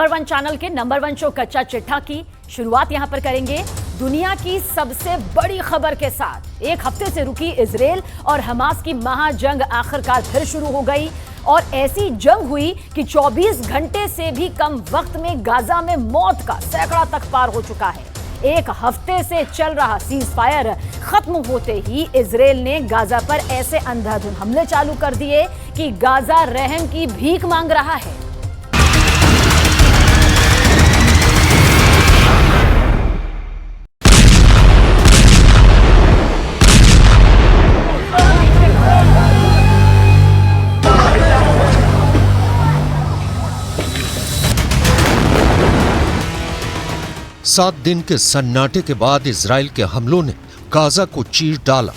Number 1 channel के number 1 show कच्चा चिट्ठा की शुरुआत यहां पर करेंगे दुनिया की सबसे बड़ी खबर के साथ। एक हफ्ते से रुकी इजराइल और हमास की महाजंग आखिरकार फिर शुरू हो गई और ऐसी जंग हुई कि 24 घंटे से भी कम वक्त में गाजा में मौत का सैकड़ा तक पार हो चुका है। एक हफ्ते से चल रहा सीज फायर खत्म होते ही इजराइल ने गाजा पर ऐसे अंधाधुंध हमले चालू कर दिए कि गाजा रहम की भीख मांग रहा है। सात दिन के सन्नाटे के बाद इजराइल के हमलों ने गाजा को चीर डाला।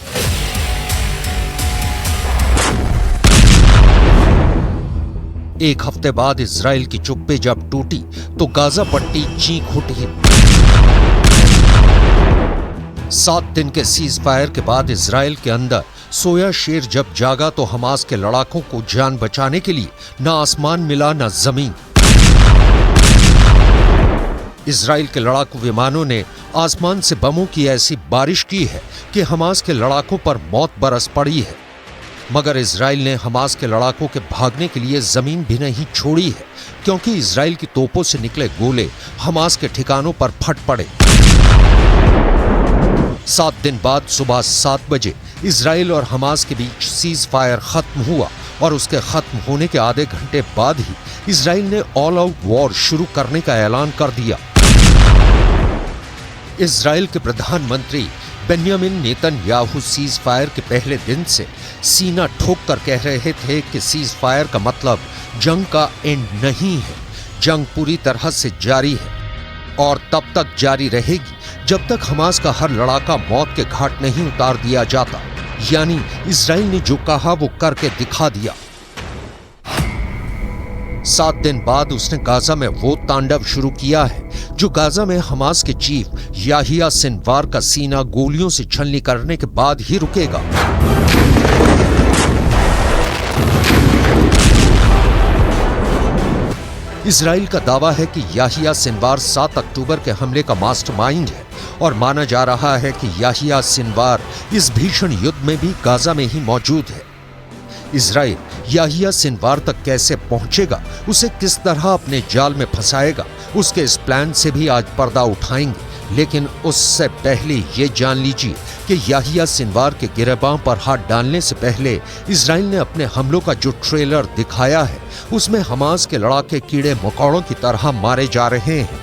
एक हफ्ते बाद इजराइल की चुप्पी जब टूटी तो गाजा पट्टी चीख उठी। 7 दिन के सीज फायर के बाद इजराइल के अंदर सोया शेर जब जागा तो हमास के लड़ाकों को जान बचाने के लिए न आसमान मिला न जमीन। इजराइल के लड़ाकू विमानों ने आसमान से बमों की ऐसी बारिश की है कि हमास के लड़ाकों पर मौत बरस पड़ी है। मगर इजराइल ने हमास के लड़ाकों के भागने के लिए जमीन भी नहीं छोड़ी है, क्योंकि इजराइल की तोपों से निकले गोले हमास के ठिकानों पर फट पड़े। 7 दिन बाद सुबह 7 बजे इजराइल और हमास के बीच सीज फायर खत्म हुआ और उसके खत्म होने के आधे घंटे बाद ही इजराइल ने ऑल आउट वॉर शुरू करने का ऐलान कर दिया। इजराइल के प्रधानमंत्री बेन्यामिन नेतन्याहू सीज फायर के पहले दिन से सीना ठोक कर कह रहे थे कि सीज फायर का मतलब जंग का एंड नहीं है, जंग पूरी तरह से जारी है और तब तक जारी रहेगी जब तक हमास का हर लड़ाका मौत के घाट नहीं उतार दिया जाता। यानी इजराइल ने जो कहा वो करके दिखा दिया। 7 दिन बाद उसने गाजा में वो तांडव शुरू किया है जो गाजा में हमास के चीफ याहिया सिनवार का सीना गोलियों से छलनी करने के बाद ही रुकेगा। इजराइल का दावा है कि याहिया सिनवार 7 अक्टूबर के हमले का मास्टरमाइंड है और माना जा रहा है कि याहिया सिनवार इस भीषण युद्ध में भी गाजा में ही मौजूद है। इजराइल याहिया सिनवार तक कैसे पहुंचेगा, उसे किस तरह अपने जाल में फंसाएगा, उसके इस प्लान से भी आज पर्दा उठाएंगे। लेकिन उससे पहले ये जान लीजिए कि याहिया सिनवार के गिरबां पर हाथ डालने से पहले इजराइल ने अपने हमलों का जो ट्रेलर दिखाया है उसमें हमास के लड़ाके कीड़े मकोड़ों की तरह मारे जा रहे हैं।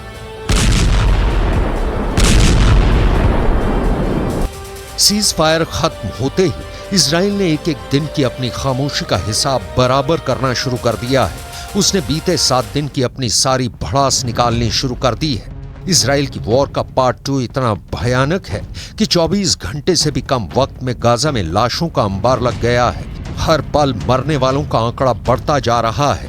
सीज फायर खत्म होते ही इजराइल ने एक एक दिन की अपनी खामोशी का हिसाब बराबर करना शुरू कर दिया है। उसने बीते 7 दिन की अपनी सारी भड़ास निकालनी शुरू कर दी है। इजराइल की वॉर का पार्ट 2 इतना भयानक है कि 24 घंटे से भी कम वक्त में गाजा में लाशों का अंबार लग गया है। हर पल मरने वालों का आंकड़ा बढ़ता जा रहा है।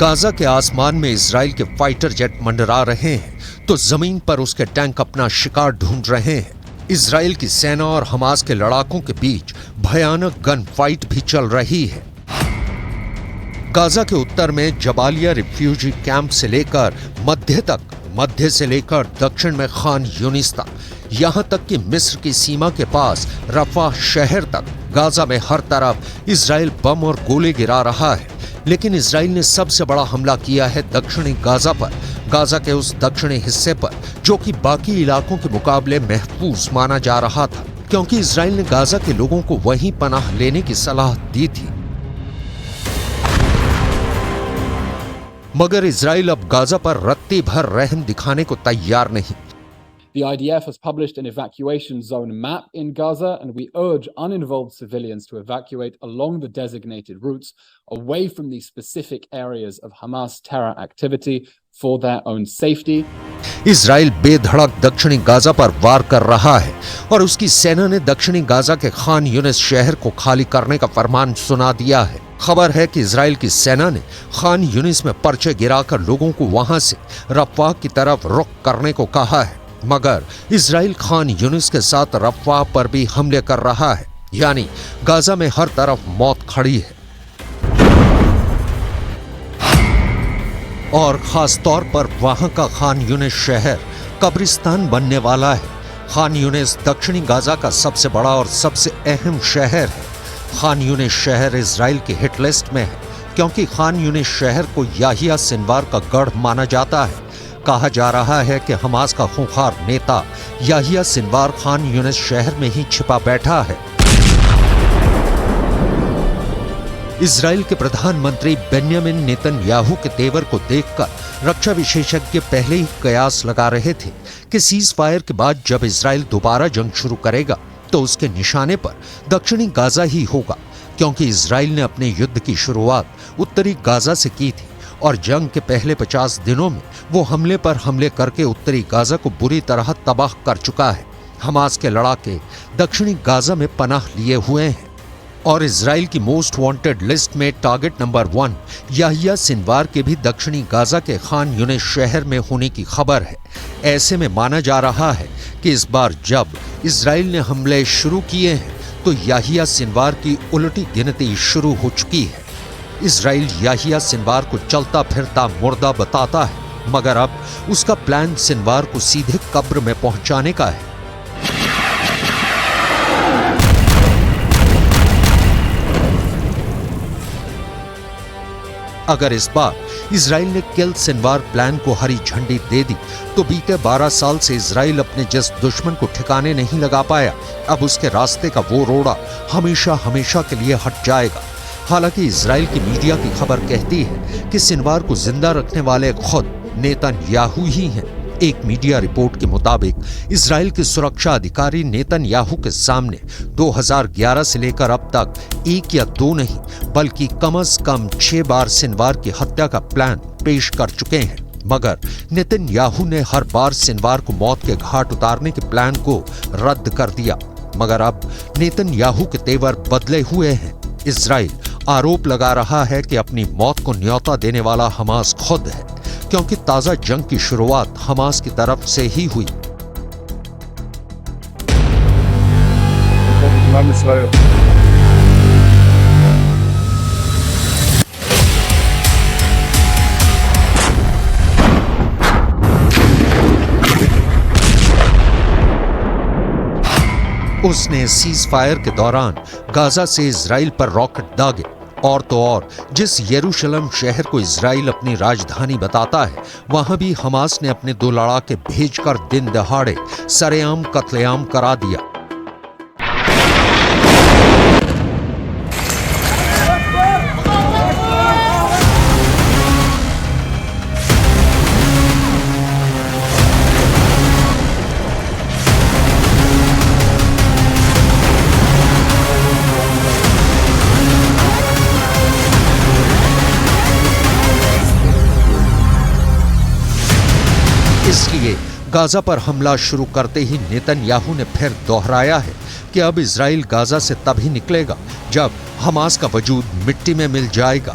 गाजा के आसमान में इजराइल के फाइटर जेट मंडरा रहे हैं तो जमीन पर उसके टैंक अपना शिकार ढूंढ रहे हैं। इजराइल की सेना और हमास के लड़ाकों के बीच भयानक गन फाइट भी चल रही है। गाजा के उत्तर में जबालिया रिफ्यूजी कैंप से लेकर मध्य से लेकर दक्षिण में खान यूनिस तक, यहां तक कि मिस्र की सीमा के पास रफा शहर तक गाजा में हर तरफ इजराइल बम और गोले गिरा रहा है। लेकिन इजराइल ने सबसे बड़ा हमला किया है दक्षिणी गाजा पर, गाजा के उस दक्षिणी हिस्से पर जो कि बाकी इलाकों के मुकाबले महफूज माना जा रहा था, क्योंकि इजराइल ने गाजा के लोगों को वहीं पनाह लेने की सलाह दी थी। मगर इजराइल अब गाजा पर रत्ती भर रहम दिखाने को तैयार नहीं। The IDF has published an evacuation zone map in Gaza, and we urge uninvolved civilians to evacuate along the designated routes away from the specific areas of Hamas terror activity for their own safety. Israel बेधड़क दक्षिणी Gaza पर वार कर रहा है और उसकी सेना ने दक्षिणी गाजा के खान यूनिस शहर को खाली करने का फरमान सुना दिया है। खबर है कि इजराइल की सेना ने खान यूनिस में पर्चे गिराकर लोगों को वहां से रफ़ाह की तरफ रुख करने को कहा है, मगर इजराइल खान यूनिस के साथ रफ़ाह पर भी हमले कर रहा है। यानी गाजा में हर तरफ मौत खड़ी है। और खास तौर पर वहां का खान यूनिस शहर कब्रिस्तान बनने वाला है। खान यूनिस दक्षिणी गाजा का सबसे बड़ा और सबसे अहम शहर है। खान यूनिस शहर इजराइल की हिट लिस्ट में है क्योंकि खान यूनिस शहर को याहिया सिनवार का गढ़ माना जाता है। कहा जा रहा है कि हमास का खूंखार नेता याहिया सिनवार खान यूनिस शहर में ही छिपा बैठा है। इजराइल के प्रधानमंत्री बेन्यामिन नेतन्याहू के तेवर को देखकर रक्षा विशेषज्ञ पहले ही कयास लगा रहे थे कि सीज फायर के बाद जब इजराइल दोबारा जंग शुरू करेगा तो उसके निशाने पर दक्षिणी गाजा ही होगा, क्योंकि इजराइल ने अपने युद्ध की शुरुआत उत्तरी गाजा से की थी और जंग के पहले 50 दिनों में वो हमले पर हमले करके उत्तरी गाजा को बुरी तरह तबाह कर चुका है। हमास के लड़ाके दक्षिणी गाजा में पनाह लिए हुए हैं और इजराइल की मोस्ट वांटेड लिस्ट में टारगेट नंबर 1 याहिया सिनवार के भी दक्षिणी गाजा के खान यूनिस शहर में होने की खबर है। ऐसे में माना जा रहा है कि इस बार जब इजराइल ने हमले शुरू किए हैं तो याहिया सिनवार की उल्टी गिनती शुरू हो चुकी है। इजराइल याहिया सिनवार को चलता फिरता मुर्दा बताता है, मगर अब उसका प्लान सिनवार को सीधे कब्र में पहुंचाने का है। अगर इस बार इजराइल ने किल सिनवार प्लान को हरी झंडी दे दी तो बीते 12 साल से इजराइल अपने जिस दुश्मन को ठिकाने नहीं लगा पाया, अब उसके रास्ते का वो रोड़ा हमेशा हमेशा के लिए हट जाएगा। हालांकि इजराइल की मीडिया की खबर कहती है कि सिनवार को जिंदा रखने वाले खुद नेतन्याहू ही हैं। एक मीडिया रिपोर्ट के मुताबिक इजराइल के सुरक्षा अधिकारी नेतन्याहू के सामने 2011 से लेकर अब तक 1 या 2 नहीं बल्कि कम से कम 6 बार सिनवार की हत्या का प्लान पेश कर चुके हैं, मगर नेतन्याहू ने हर बार सिनवार को मौत के घाट उतारने के प्लान को रद्द कर दिया। मगर अब नेतन्याहू के तेवर बदले हुए हैं। इजराइल आरोप लगा रहा है कि अपनी मौत को न्योता देने वाला हमास खुद है, क्योंकि ताजा जंग की शुरुआत हमास की तरफ से ही हुई। उसने सीज फायर के दौरान गाजा से इजराइल पर रॉकेट दागे और तो और जिस यरूशलेम शहर को इजराइल अपनी राजधानी बताता है, वहां भी हमास ने अपने 2 लड़ाके भेजकर दिन दहाड़े सरेआम कत्लेआम करा दिया। इसलिए गाजा पर हमला शुरू करते ही नेतन्याहू ने फिर दोहराया है कि अब इजराइल गाजा से तभी निकलेगा जब हमास का वजूद मिट्टी में मिल जाएगा।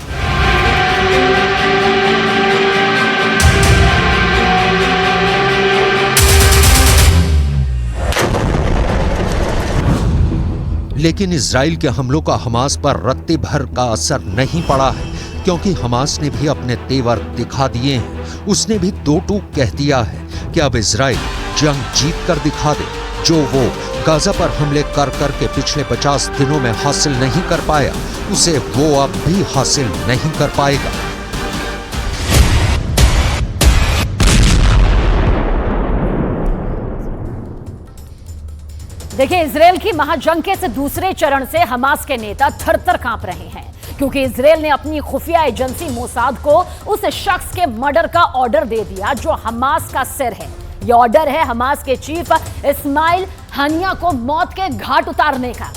लेकिन इजराइल के हमलों का हमास पर रत्ती भर का असर नहीं पड़ा है, क्योंकि हमास ने भी अपने तेवर दिखा दिए हैं। उसने भी 2 टूक कह दिया है कि अब इजराइल जंग जीत कर दिखा दे, जो वो गाजा पर हमले कर कर के पिछले 50 दिनों में हासिल नहीं कर पाया, उसे वो अब भी हासिल नहीं कर पाएगा। देखिए, इजराइल की महाजंग के से दूसरे चरण से हमास के नेता थर-थर कांप रहे हैं, क्योंकि इजराइल ने अपनी खुफिया एजेंसी मोसाद को उस शख्स के मर्डर का ऑर्डर दे दिया जो हमास का सिर है। यह ऑर्डर है हमास के चीफ इस्माइल हनिया को मौत के घाट उतारने का।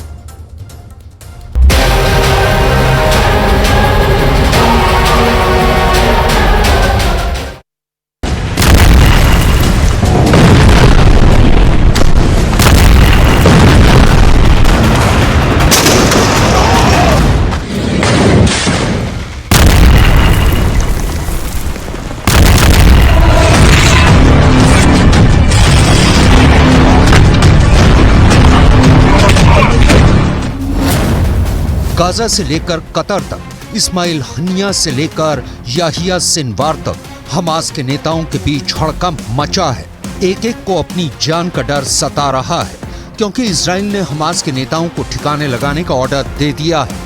गाजा से लेकर कतर तक, इस्माइल हनिया से लेकर याहिया सिनवार तक हमास के नेताओं के बीच हड़कंप मचा है। एक एक को अपनी जान का डर सता रहा है, क्योंकि इजराइल ने हमास के नेताओं को ठिकाने लगाने का ऑर्डर दे दिया है।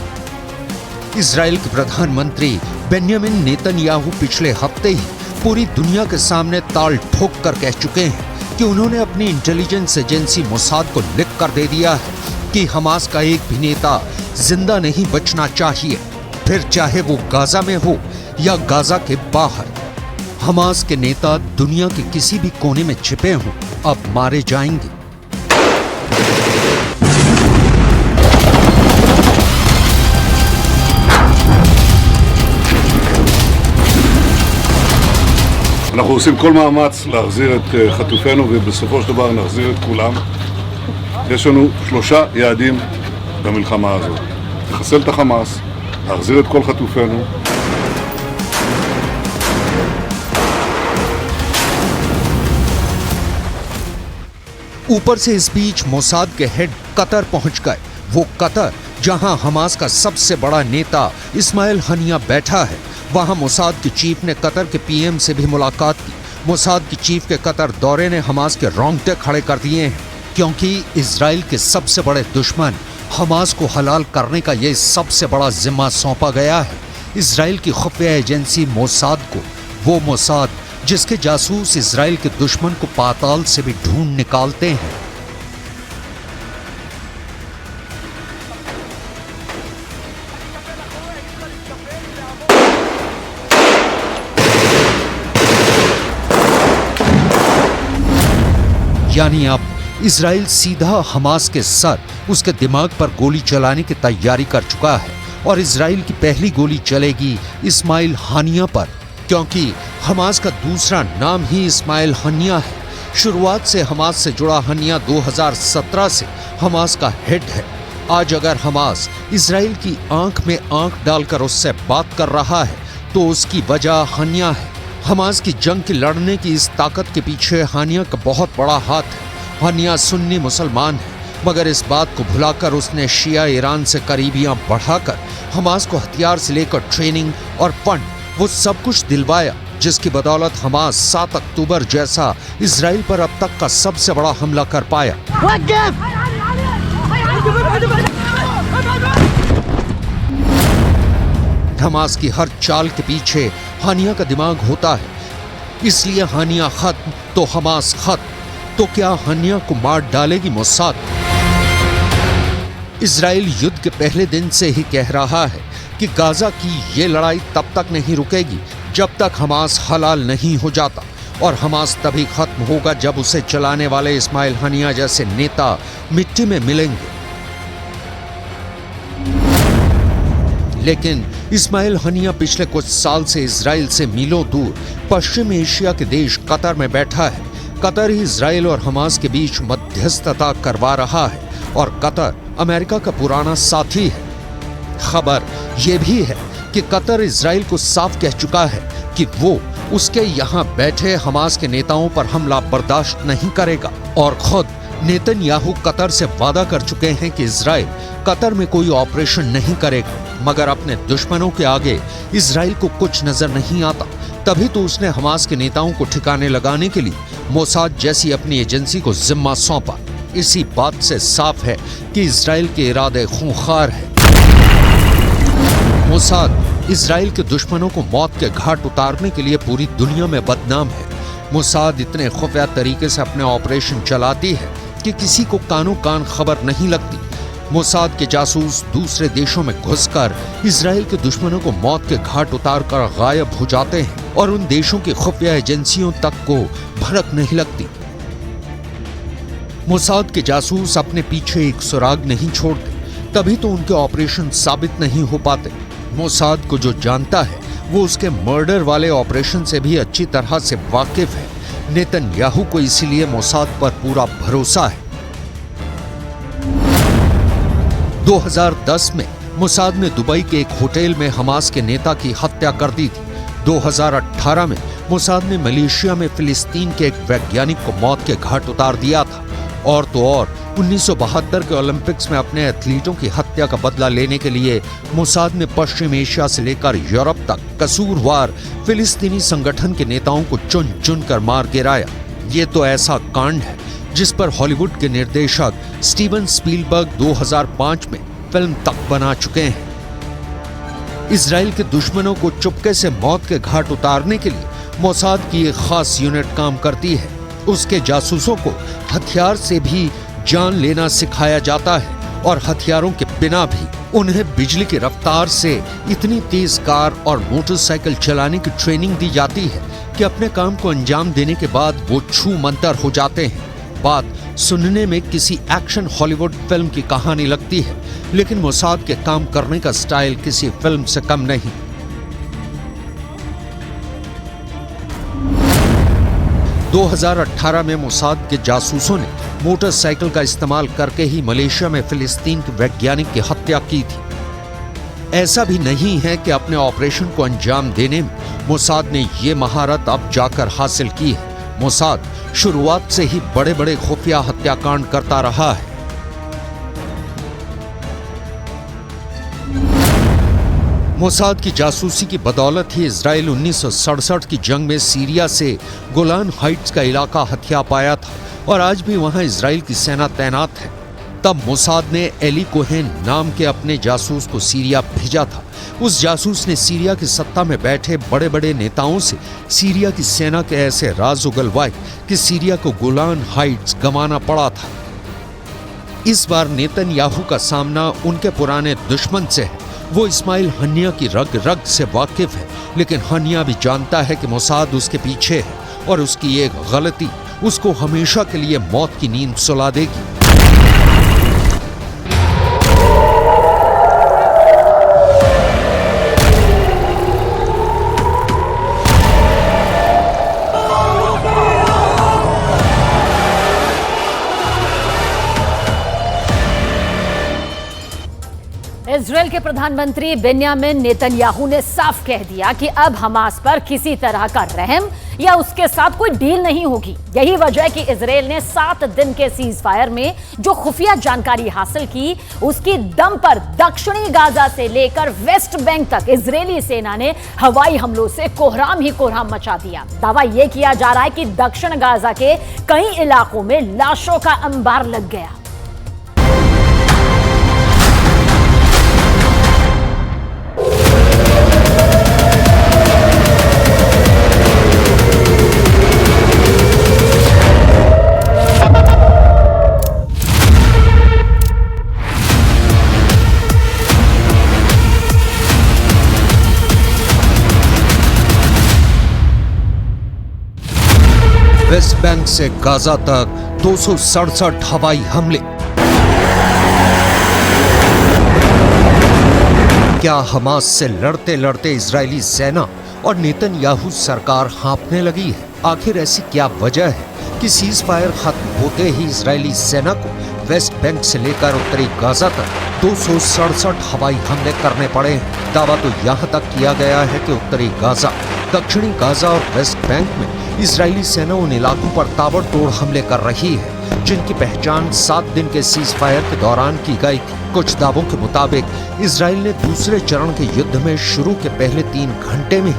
इजराइल के प्रधानमंत्री बेन्यामिन नेतन्याहू पिछले हफ्ते ही पूरी दुनिया के सामने ताल ठोक कर कह चुके हैं कि उन्होंने अपनी इंटेलिजेंस एजेंसी मोसाद को लिख कर दे दिया है कि हमास का एक भी नेता जिंदा नहीं बचना चाहिए, फिर चाहे वो गाजा में हो या गाजा के बाहर। हमास के नेता दुनिया के किसी भी कोने में छिपे हों, अब मारे जाएंगे। אנחנו עושים כל מאמץ להחזיר את חטופינו ובסופו של דבר נחזיר את כולם. יש לנו 3 יעדים במלחמה הזאת: לחסל את החמאס, להחזיר את כל חטופינו. ऊपर से इस बीच मोसाद के हेड कतर पहुंच गए। वो कतर जहां हमास का सबसे बड़ा नेता इस्माइल हनिया बैठा है, वहां मोसाद के चीफ ने कतर के पीएम से भी मुलाकात की। मोसाद के चीफ के कतर दौरे ने हमास के रोंगटे खड़े कर दिए हैं, क्योंकि इजराइल के सबसे बड़े दुश्मन हमास को हलाल करने का ये सबसे बड़ा जिम्मा सौंपा गया है इजराइल की खुफिया एजेंसी मोसाद को। वो मोसाद जिसके जासूस इजराइल के दुश्मन को पाताल से भी ढूंढ निकालते हैं। यानी अब इजराइल सीधा हमास के सर, उसके दिमाग पर गोली चलाने की तैयारी कर चुका है, और इजराइल की पहली गोली चलेगी इस्माइल हानिया पर, क्योंकि हमास का दूसरा नाम ही इस्माइल हनिया है। शुरुआत से हमास से जुड़ा हनिया 2017 से हमास का हेड है। आज अगर हमास इजराइल की आंख में आंख डालकर उससे बात कर रहा है तो उसकी वजह हनिया है। हमास की जंग की लड़ने की इस ताकत के पीछे हानिया का बहुत बड़ा हाथ है। हानिया सुन्नी मुसलमान है, मगर इस बात को भुलाकर उसने शिया ईरान से करीबियां बढ़ाकर हमास को हथियार से लेकर ट्रेनिंग और फंड, वो सब कुछ दिलवाया, जिसकी बदौलत हमास 7 अक्टूबर जैसा इजराइल पर अब तक का सबसे बड़ा हमला कर पाया। हमास की हर चाल के पीछे हानिया का दिमाग होता है, इसलिए हानिया खत्म तो हमास खत्म। तो क्या हानिया को मार डालेगी मोसाद? इजराइल युद्ध के पहले दिन से ही कह रहा है कि गाजा की ये लड़ाई तब तक नहीं रुकेगी जब तक हमास हलाल नहीं हो जाता, और हमास तभी खत्म होगा जब उसे चलाने वाले इस्माइल हनिया जैसे नेता मिट्टी में मिलेंगे। लेकिन इस्माइल हनिया पिछले कुछ साल से इजराइल से मीलों दूर पश्चिम एशिया के देश कतर में बैठा है। कतर ही इजराइल और हमास के बीच मध्यस्थता करवा रहा है, और कतर अमेरिका का पुराना साथी है। खबर यह भी है कि कतर इजराइल को साफ कह चुका है कि वो उसके यहाँ बैठे हमास के नेताओं पर हमला बर्दाश्त नहीं करेगा, और खुद नेतन्याहू कतर से वादा कर चुके हैं कि इजराइल कतर में कोई ऑपरेशन नहीं करेगा। मगर अपने दुश्मनों के आगे इजराइल को कुछ नजर नहीं आता, तभी तो उसने हमास के नेताओं को ठिकाने लगाने के लिए मोसाद जैसी अपनी एजेंसी को जिम्मा सौंपा। इसी बात से साफ है कि इजराइल के इरादे खूंखार है। मोसाद इजराइल के दुश्मनों को मौत के घाट उतारने के लिए पूरी दुनिया में बदनाम है। मोसाद इतने खुफिया तरीके से अपने ऑपरेशन चलाती है कि किसी को कानो कान खबर नहीं लगती। मोसाद के जासूस दूसरे देशों में घुसकर इजराइल के दुश्मनों को मौत के घाट उतारकर गायब हो जाते हैं, और उन देशों की खुफिया एजेंसियों तक को भनक नहीं लगती। मोसाद के जासूस अपने पीछे एक सुराग नहीं छोड़ते, तभी तो उनके ऑपरेशन साबित नहीं हो पाते। मोसाद को जो जानता है वो उसके मर्डर वाले ऑपरेशन से भी अच्छी तरह से वाकिफ है। नेतन्याहू को इसीलिए मोसाद पर पूरा भरोसा है। 2010 में मोसाद ने दुबई के एक होटल में हमास के नेता की हत्या कर दी थी। 2018 में मोसाद ने मलेशिया में फिलिस्तीन के एक वैज्ञानिक को मौत के घाट उतार दिया था। और तो और 1972 के ओलंपिक्स में अपने एथलीटों की हत्या का बदला लेने के लिए मोसाद ने पश्चिम एशिया से लेकर यूरोप तक कसूरवार फिलिस्तीनी संगठन के नेताओं को चुन चुन कर मार गिराया। ये तो ऐसा कांड है जिस पर हॉलीवुड के निर्देशक स्टीवन स्पीलबर्ग 2005 में फिल्म तक बना चुके हैं। इजराइल के दुश्मनों को चुपके से मौत के घाट उतारने के लिए मोसाद की एक खास यूनिट काम करती है। उसके जासूसों को हथियार से भी जान लेना सिखाया जाता है और हथियारों के बिना भी उन्हें बिजली की रफ्तार से इतनी तेज कार और मोटरसाइकिल चलाने की ट्रेनिंग दी जाती है कि अपने काम को अंजाम देने के बाद वो छू मंतर हो जाते हैं। बात सुनने में किसी एक्शन हॉलीवुड फिल्म की कहानी लगती है, लेकिन मोसाद के काम करने का स्टाइल किसी फिल्म से कम नहीं। – 2018 में मोसाद के जासूसों ने मोटरसाइकिल का इस्तेमाल करके ही मलेशिया में फिलिस्तीन के वैज्ञानिक की हत्या की थी। ऐसा भी नहीं है कि अपने ऑपरेशन को अंजाम देने में मोसाद ने ये महारत अब जाकर हासिल की है। मोसाद शुरुआत से ही बड़े बड़े खुफिया हत्याकांड करता रहा है। मोसाद की जासूसी की बदौलत ही इजराइल 1967 की जंग में सीरिया से गोलान हाइट्स का इलाका हथिया पाया था और आज भी वहां इजराइल की सेना तैनात है। तब मोसाद ने एली कोहेन नाम के अपने जासूस को सीरिया भेजा था। उस जासूस ने सीरिया की सत्ता में बैठे बड़े बड़े नेताओं से सीरिया की सेना के ऐसे राज उगलवाए कि सीरिया को गोलान हाइट्स गंवाना पड़ा था। इस बार नेतन्याहू का सामना उनके पुराने दुश्मन से है। वो इस्माइल हनिया की रग रग से वाकिफ है, लेकिन हनिया भी जानता है कि मोसाद उसके पीछे है और उसकी एक गलती उसको हमेशा के लिए मौत की नींद सुला देगी। इजराइल के प्रधानमंत्री बेन्यामिन नेतन्याहू ने साफ कह दिया कि अब हमास पर किसी तरह का रहम या उसके साथ कोई डील नहीं होगी। यही वजह है कि इजराइल ने 7 दिन के सीज फायर में जो खुफिया जानकारी हासिल की, उसकी दम पर दक्षिणी गाजा से लेकर वेस्ट बैंक तक इजरायली सेना ने हवाई हमलों से कोहराम ही कोहराम मचा दिया। दावा यह किया जा रहा है कि दक्षिण गाजा के कई इलाकों में लाशों का अंबार लग गया। वेस्ट बैंक से गाजा तक 267 हवाई हमले। क्या हमास से लड़ते लड़ते इजरायली सेना और नेतन्याहू सरकार हाँफने लगी है? आखिर ऐसी क्या वजह है कि सीज फायर खत्म होते ही इजरायली सेना को वेस्ट बैंक से लेकर उत्तरी गाजा तक 267 हवाई हमले करने पड़े हैं? दावा तो यहाँ तक किया गया है कि उत्तरी गाजा, दक्षिणी गाजा और वेस्ट बैंक में इजरायली सेना उन इलाकों पर ताबड़तोड़ हमले कर रही है जिनकी पहचान 7 दिन के सीज फायर के दौरान की गई थी। कुछ दावों के मुताबिक इजराइल ने दूसरे चरण के युद्ध में शुरू के पहले 3 घंटे में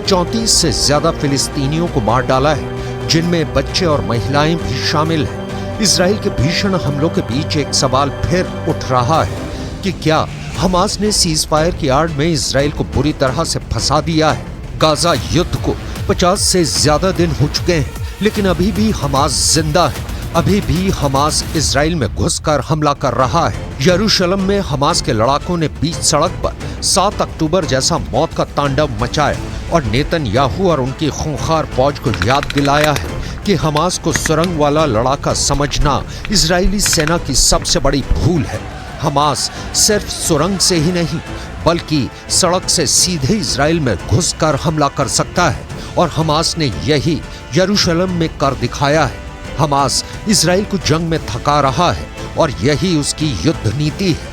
34 से ज्यादा फिलिस्तीनियों को मार डाला है, जिनमें बच्चे और महिलाएं भी शामिल हैं। इजराइल के भीषण हमलों के बीच एक सवाल फिर उठ रहा है कि क्या हमास ने सीज फायर की आड़ में इजराइल को बुरी तरह से फंसा दिया है? गाजा युद्ध को 50 से ज्यादा दिन हो चुके हैं, लेकिन अभी भी हमास जिंदा है। अभी भी हमास इजराइल में घुसकर हमला कर रहा है। यरूशलेम में हमास के लड़ाकों ने बीच सड़क पर 7 अक्टूबर जैसा मौत का तांडव मचाया और नेतन्याहू और उनकी खूंखार फौज को याद दिलाया है कि हमास को सुरंग वाला लड़ाका समझना इजरायली सेना की सबसे बड़ी भूल है। हमास सिर्फ सुरंग से ही नहीं बल्कि सड़क से सीधे इजराइल में घुसकर हमला कर सकता है और हमास ने यही यरूशलेम में कर दिखाया है। हमास इजराइल को जंग में थका रहा है और यही उसकी युद्ध नीति है।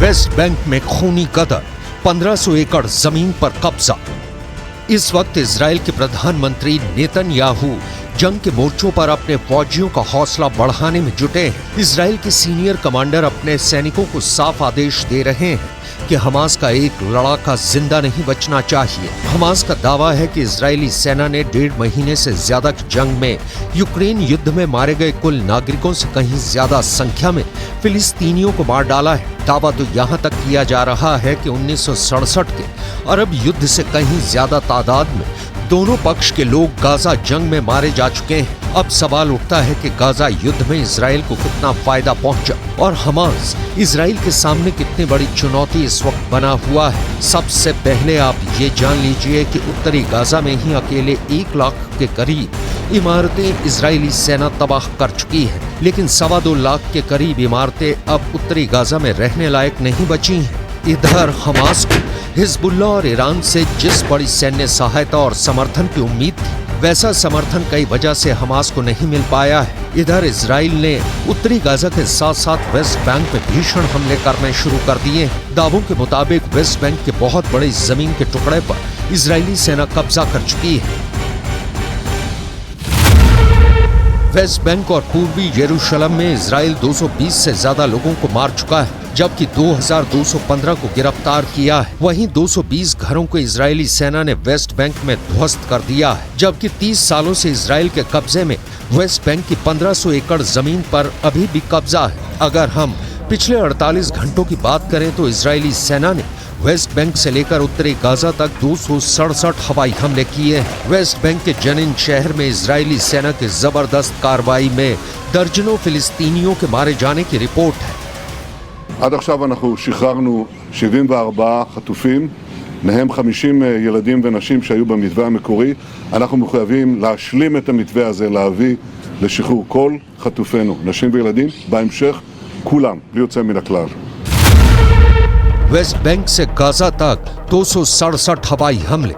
वेस्ट बैंक में खूनी कदर, 1500 एकड़ जमीन पर कब्जा। इस वक्त इजराइल के प्रधानमंत्री नेतन्याहू जंग के मोर्चों पर अपने फौजियों का हौसला बढ़ाने में जुटे हैं। इजराइल के सीनियर कमांडर अपने सैनिकों को साफ आदेश दे रहे हैं कि हमास का एक लड़ाका जिंदा नहीं बचना चाहिए। हमास का दावा है कि इजरायली सेना ने 1.5 महीने से ज्यादा की जंग में यूक्रेन युद्ध में मारे गए कुल नागरिकों से कहीं ज्यादा संख्या में फिलिस्तीनियों को मार डाला है। दावा तो यहाँ तक किया जा रहा है कि 1967 के अरब युद्ध से कहीं ज्यादा तादाद में दोनों पक्ष के लोग गाजा जंग में मारे जा चुके हैं। अब सवाल उठता है कि गाजा युद्ध में इजराइल को कितना फायदा पहुंचा और हमास इजराइल के सामने कितनी बड़ी चुनौती इस वक्त बना हुआ है। सबसे पहले आप ये जान लीजिए कि उत्तरी गाजा में ही अकेले 1 लाख के करीब इमारतें इजरायली सेना तबाह कर चुकी है, लेकिन 2.25 लाख के करीब इमारतें अब उत्तरी गाजा में रहने लायक नहीं बची हैं। इधर हमास को हिजबुल्लाह और ईरान से जिस बड़ी सैन्य सहायता और समर्थन की उम्मीद थी, वैसा समर्थन कई वजह से हमास को नहीं मिल पाया है। इधर इजराइल ने उत्तरी गाजा के साथ साथ वेस्ट बैंक में भीषण हमले करने शुरू कर दिए हैं। दावों के मुताबिक वेस्ट बैंक के बहुत बड़ी जमीन के टुकड़े पर इजरायली सेना कब्जा कर चुकी है। वेस्ट बैंक और पूर्वी यरूशलेम में इजराइल 220 से ज्यादा लोगों को मार चुका है, जबकि 2215 को गिरफ्तार किया है। वहीं 220 घरों को इजरायली सेना ने वेस्ट बैंक में ध्वस्त कर दिया है, जबकि 30 सालों से इजराइल के कब्जे में वेस्ट बैंक की 1500 एकड़ जमीन पर अभी भी कब्जा है। अगर हम पिछले 48 घंटों की बात करें तो इजरायली सेना ने वेस्ट बैंक से लेकर उत्तरी गाजा तक 267 हवाई हमले किए हैं। वेस्ट बैंक के जनिन शहर में इजरायली सेना की जबरदस्त कार्रवाई में दर्जनों फिलिस्तीनियों के मारे जाने की रिपोर्ट है। עד עכשיו אנחנו שחררנו 74 חטופים, מהם 50 ילדים ונשים שהיו במתווה המקורי. אנחנו מחויבים להשלים את המתווה הזה, להביא לשחרור כל חטופינו, נשים וילדים, בהמשך כולם, בלי יוצא מן הכלל. वेस्ट बैंक से गाजा तक 267 हवाई हमले।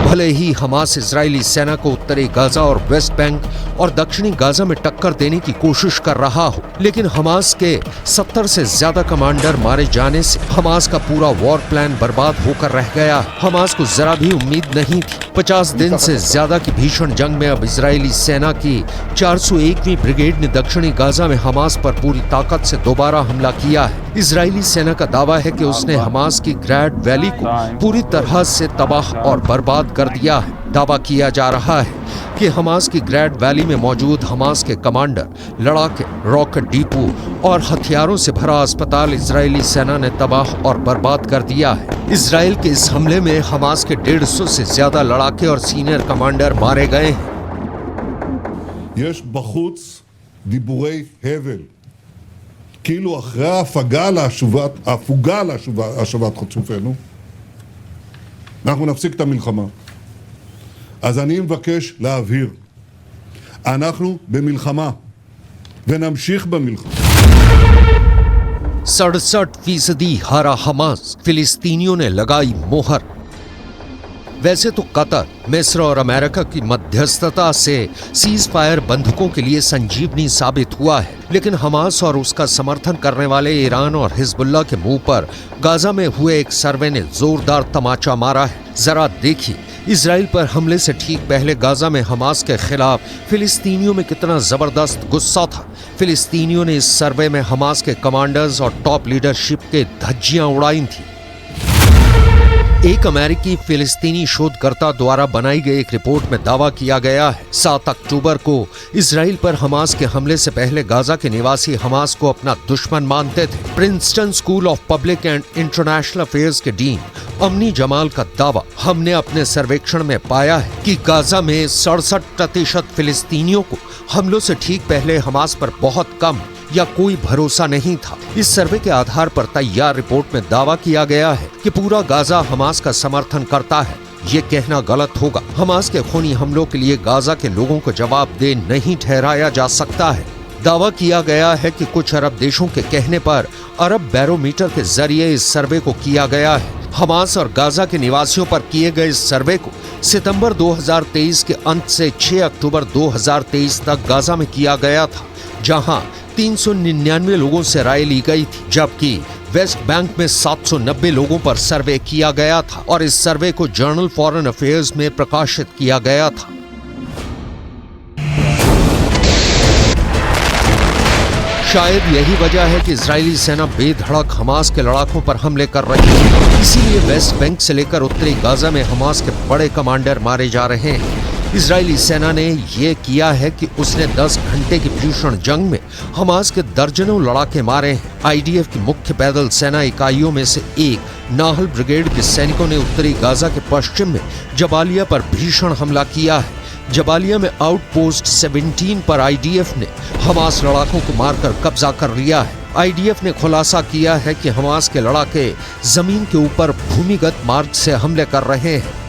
भले ही हमास इजरायली सेना को उत्तरी गाजा और वेस्ट बैंक और दक्षिणी गाजा में टक्कर देने की कोशिश कर रहा हो, लेकिन हमास के 70 से ज्यादा कमांडर मारे जाने से हमास का पूरा वॉर प्लान बर्बाद होकर रह गया। हमास को जरा भी उम्मीद नहीं थी। 50 दिन से ज्यादा की भीषण जंग में अब इजरायली सेना की 401वीं ब्रिगेड ने दक्षिणी गाजा में हमास पर पूरी ताकत से दोबारा हमला किया है। इजरायली सेना का दावा है कि उसने हमास की ग्रैड वैली को पूरी तरह से तबाह और बर्बाद कर दिया है। दावा किया जा रहा है कि हमास की ग्रैड वैली में मौजूद हमास के कमांडर, लड़ाके, रॉकेट डिपो और हथियारों से भरा अस्पताल इजरायली सेना ने तबाह और बर्बाद कर दिया है। इजराइल के इस हमले में हमास के 150 से ज्यादा लड़ाके और सीनियर कमांडर मारे गए हैं। יש בחוץ דיבורי הבל, כאילו אחרי ההפוגה להשבת חטופינו, אנחנו נפסיק את המלחמה. אז אני מבקש להבהיר, אנחנו במלחמה, ונמשיך במלחמה. 67% हारा हमास, फिलिस्तीनियों ने लगाई मोहर। वैसे तो कतर, मिस्र और अमेरिका की मध्यस्थता से सीज फायर बंधकों के लिए संजीवनी साबित हुआ है, लेकिन हमास और उसका समर्थन करने वाले ईरान और हिजबुल्लाह के मुंह पर गाजा में हुए एक सर्वे ने जोरदार तमाचा मारा है। जरा देखिए, इजराइल पर हमले से ठीक पहले गाजा में हमास के खिलाफ फिलिस्तीनियों में कितना जबरदस्त गुस्सा था। फिलिस्तीनियों ने इस सर्वे में हमास के कमांडर्स और टॉप लीडरशिप के धज्जियां उड़ाई थी। एक अमेरिकी फिलिस्तीनी शोधकर्ता द्वारा बनाई गई एक रिपोर्ट में दावा किया गया है 7 अक्टूबर को इजराइल पर हमास के हमले से पहले गाजा के निवासी हमास को अपना दुश्मन मानते थे। Princeton school of public and international affairs के डीन अमनी जमाल का दावा, हमने अपने सर्वेक्षण में पाया है कि गाजा में 67% फिलिस्तीनियों को हमलों से ठीक पहले हमास पर बहुत कम या कोई भरोसा नहीं था। इस सर्वे के आधार पर तैयार रिपोर्ट में दावा किया गया है कि पूरा गाजा हमास का समर्थन करता है। ये कहना गलत होगा। हमास के खूनी हमलों के लिए गाजा के लोगों को जवाबदेह नहीं ठहराया जा सकता है। दावा किया गया है कि कुछ अरब देशों के कहने पर अरब बैरोमीटर के जरिए इस सर्वे को किया गया है। हमास और गाजा के निवासियों पर किए गए इस सर्वे को सितंबर 2023 के अंत से 6 अक्टूबर 2023 तक गाजा में किया गया था, जहां 399 लोगों से राय ली गई थी, जबकि वेस्ट बैंक में 790 लोगों पर सर्वे किया गया था और इस सर्वे को जर्नल फॉरेन अफेयर्स में प्रकाशित किया गया था। शायद यही वजह है कि इजरायली सेना बेधड़क हमास के लड़ाकों पर हमले कर रही है। इसीलिए वेस्ट बैंक से लेकर उत्तरी गाजा में हमास के बड़े कमांडर मारे जा रहे हैं। इजरायली सेना ने यह किया है कि उसने 10 घंटे की भीषण जंग में हमास के दर्जनों लड़ाके मारे हैं। आईडीएफ की मुख्य पैदल सेना इकाइयों में से एक नाहल ब्रिगेड के सैनिकों ने उत्तरी गाजा के पश्चिम में जबालिया पर भीषण हमला किया है। जबालिया में आउटपोस्ट 17 पर आईडीएफ ने हमास लड़ाकों को मारकर कब्जा कर लिया है। आईडीएफ ने खुलासा किया है कि हमास के लड़ाके जमीन के ऊपर भूमिगत मार्ग से हमले कर रहे हैं।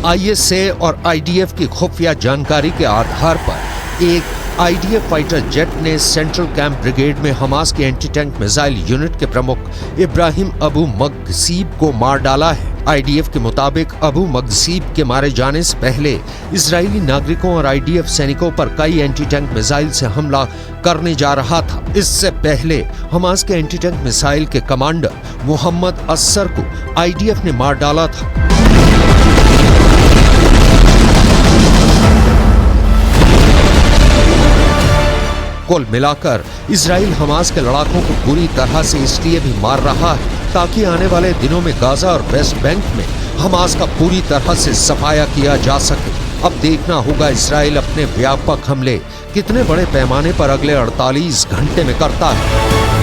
आईएसए और आईडीएफ की खुफिया जानकारी के आधार पर एक आईडीएफ फाइटर जेट ने सेंट्रल कैंप ब्रिगेड में हमास के एंटी टैंक मिसाइल यूनिट के प्रमुख इब्राहिम अबू मगसीब को मार डाला है। आईडीएफ के मुताबिक अबू मगसीब के मारे जाने से पहले इजरायली नागरिकों और आईडीएफ सैनिकों पर कई एंटी टैंक मिसाइल से हमला करने जा रहा था। इससे पहले हमास के एंटी टैंक मिसाइल के कमांडर मोहम्मद असर को आईडीएफ ने मार डाला था। कुल मिलाकर इजराइल हमास के लड़ाकों को बुरी तरह से इसलिए भी मार रहा है ताकि आने वाले दिनों में गाजा और वेस्ट बैंक में हमास का पूरी तरह से सफाया किया जा सके। अब देखना होगा इजराइल अपने व्यापक हमले कितने बड़े पैमाने पर अगले 48 घंटे में करता है।